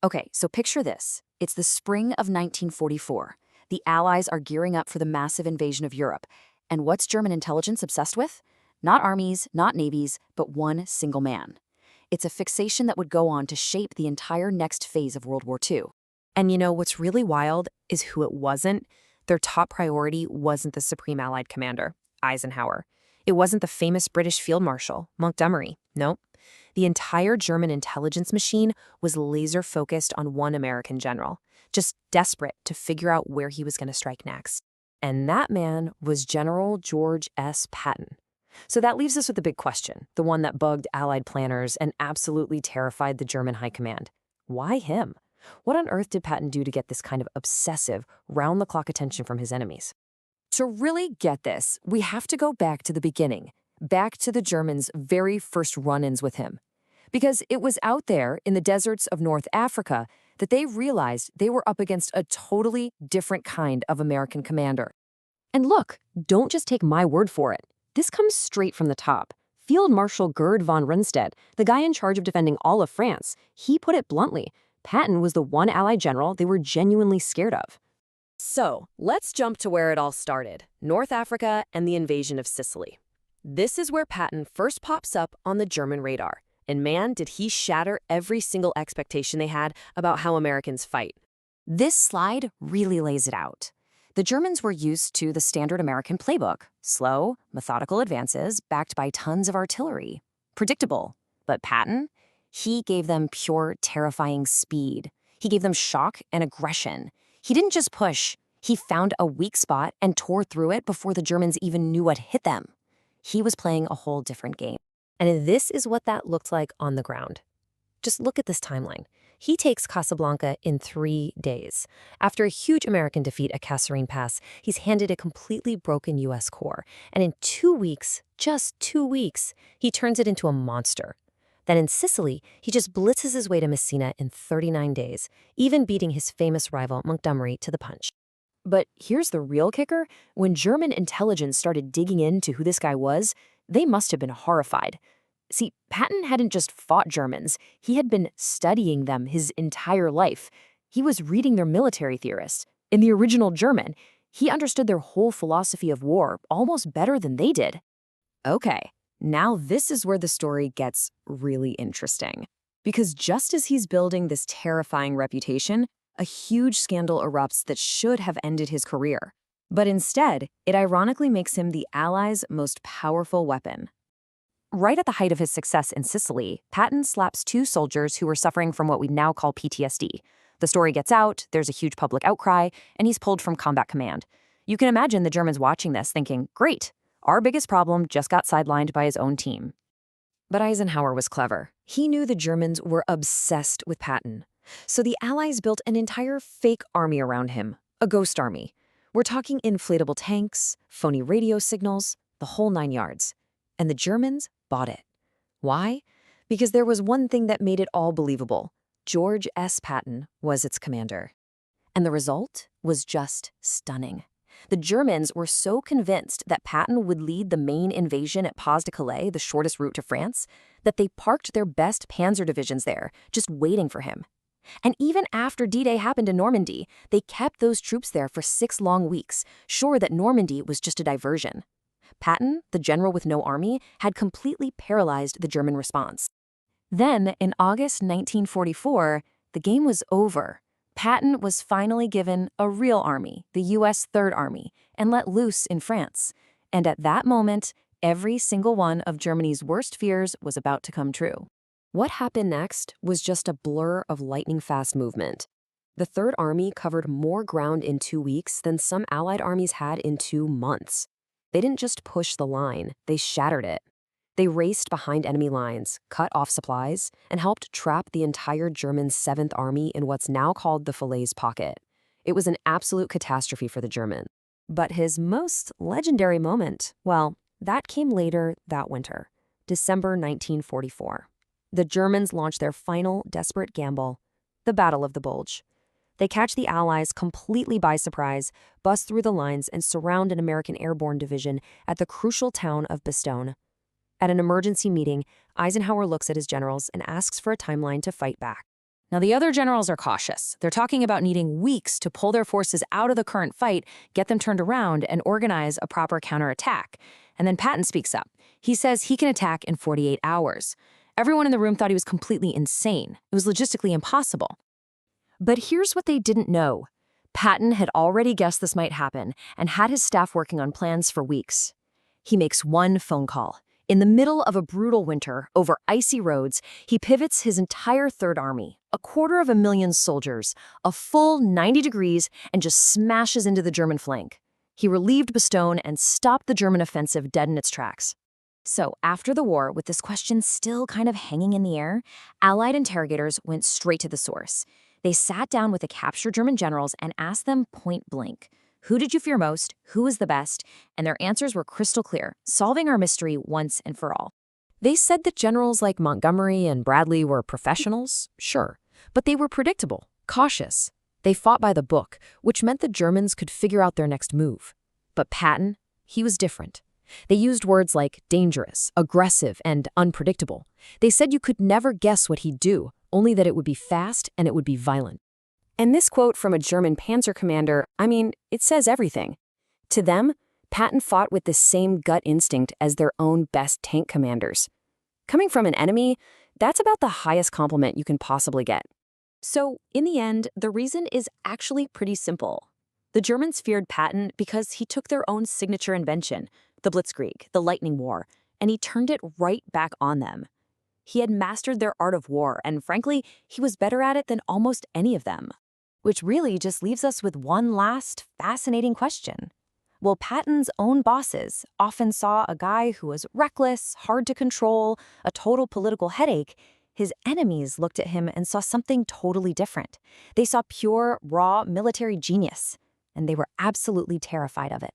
Okay, so picture this. It's the spring of 1944. The Allies are gearing up for the massive invasion of Europe. And what's German intelligence obsessed with? Not armies, not navies, but one single man. It's a fixation that would go on to shape the entire next phase of World War II. And you know what's really wild is who it wasn't. Their top priority wasn't the Supreme Allied Commander, Eisenhower. It wasn't the famous British Field Marshal, Montgomery. Nope. The entire German intelligence machine was laser-focused on one American general, just desperate to figure out where he was going to strike next. And that man was General George S. Patton. So that leaves us with the big question, the one that bugged Allied planners and absolutely terrified the German high command. Why him? What on earth did Patton do to get this kind of obsessive, round-the-clock attention from his enemies? To really get this, we have to go back to the beginning, back to the Germans' very first run-ins with him. Because it was out there in the deserts of North Africa that they realized they were up against a totally different kind of American commander. And look, don't just take my word for it. This comes straight from the top. Field Marshal Gerd von Rundstedt, the guy in charge of defending all of France, he put it bluntly. Patton was the one Allied general they were genuinely scared of. So, let's jump to where it all started, North Africa and the invasion of Sicily. This is where Patton first pops up on the German radar. And man, did he shatter every single expectation they had about how Americans fight. This slide really lays it out. The Germans were used to the standard American playbook, slow, methodical advances backed by tons of artillery. Predictable. But Patton? He gave them pure, terrifying speed. He gave them shock and aggression. He didn't just push. He found a weak spot and tore through it before the Germans even knew what hit them. He was playing a whole different game. And this is what that looked like on the ground. Just look at this timeline. He takes Casablanca in 3 days. After a huge American defeat at Kasserine Pass, he's handed a completely broken U.S. corps. And in 2 weeks, just 2 weeks, he turns it into a monster. Then in Sicily, he just blitzes his way to Messina in 39 days, even beating his famous rival Montgomery to the punch. But here's the real kicker. When German intelligence started digging into who this guy was, they must have been horrified. See, Patton hadn't just fought Germans. He had been studying them his entire life. He was reading their military theorists. In the original German, he understood their whole philosophy of war almost better than they did. Okay, now this is where the story gets really interesting. Because just as he's building this terrifying reputation, a huge scandal erupts that should have ended his career. But instead, it ironically makes him the Allies' most powerful weapon. Right at the height of his success in Sicily, Patton slaps 2 soldiers who were suffering from what we now call PTSD. The story gets out, there's a huge public outcry, and he's pulled from combat command. You can imagine the Germans watching this thinking, great, our biggest problem just got sidelined by his own team. But Eisenhower was clever. He knew the Germans were obsessed with Patton. So the Allies built an entire fake army around him, a ghost army. We're talking inflatable tanks, phony radio signals, the whole 9 yards. And the Germans bought it. Why? Because there was one thing that made it all believable. George S. Patton was its commander. And the result was just stunning. The Germans were so convinced that Patton would lead the main invasion at Pas-de-Calais, the shortest route to France, that they parked their best panzer divisions there, just waiting for him. And even after D-Day happened in Normandy, they kept those troops there for 6 long weeks, sure that Normandy was just a diversion. Patton, the general with no army, had completely paralyzed the German response. Then, in August 1944, the game was over. Patton was finally given a real army, the U.S. Third Army, and let loose in France. And at that moment, every single one of Germany's worst fears was about to come true. What happened next was just a blur of lightning-fast movement. The Third Army covered more ground in 2 weeks than some Allied armies had in 2 months. They didn't just push the line, they shattered it. They raced behind enemy lines, cut off supplies, and helped trap the entire German 7th Army in what's now called the Falaise Pocket. It was an absolute catastrophe for the Germans. But his most legendary moment, well, that came later that winter, December 1944. The Germans launched their final desperate gamble, the Battle of the Bulge. They catch the Allies completely by surprise, bust through the lines, and surround an American airborne division at the crucial town of Bastogne. At an emergency meeting, Eisenhower looks at his generals and asks for a timeline to fight back. Now, the other generals are cautious. They're talking about needing weeks to pull their forces out of the current fight, get them turned around, and organize a proper counterattack. And then Patton speaks up. He says he can attack in 48 hours. Everyone in the room thought he was completely insane. It was logistically impossible. But here's what they didn't know. Patton had already guessed this might happen and had his staff working on plans for weeks. He makes one phone call. In the middle of a brutal winter, over icy roads, he pivots his entire Third Army, 250,000 soldiers, a full 90 degrees, and just smashes into the German flank. He relieved Bastogne and stopped the German offensive dead in its tracks. So, after the war, with this question still kind of hanging in the air, Allied interrogators went straight to the source. They sat down with the captured German generals and asked them point blank, who did you fear most? Who was the best? And their answers were crystal clear, solving our mystery once and for all. They said that generals like Montgomery and Bradley were professionals, sure, but they were predictable, cautious. They fought by the book, which meant the Germans could figure out their next move. But Patton, he was different. They used words like dangerous, aggressive, and unpredictable. They said you could never guess what he'd do, only that it would be fast and it would be violent. And this quote from a German panzer commander, it says everything. To them, Patton fought with the same gut instinct as their own best tank commanders. Coming from an enemy, that's about the highest compliment you can possibly get. So, in the end, the reason is actually pretty simple. The Germans feared Patton because he took their own signature invention, the Blitzkrieg, the Lightning War, and he turned it right back on them. He had mastered their art of war, and frankly, he was better at it than almost any of them. Which really just leaves us with one last fascinating question. Well, Patton's own bosses often saw a guy who was reckless, hard to control, a total political headache. His enemies looked at him and saw something totally different. They saw pure, raw military genius, and they were absolutely terrified of it.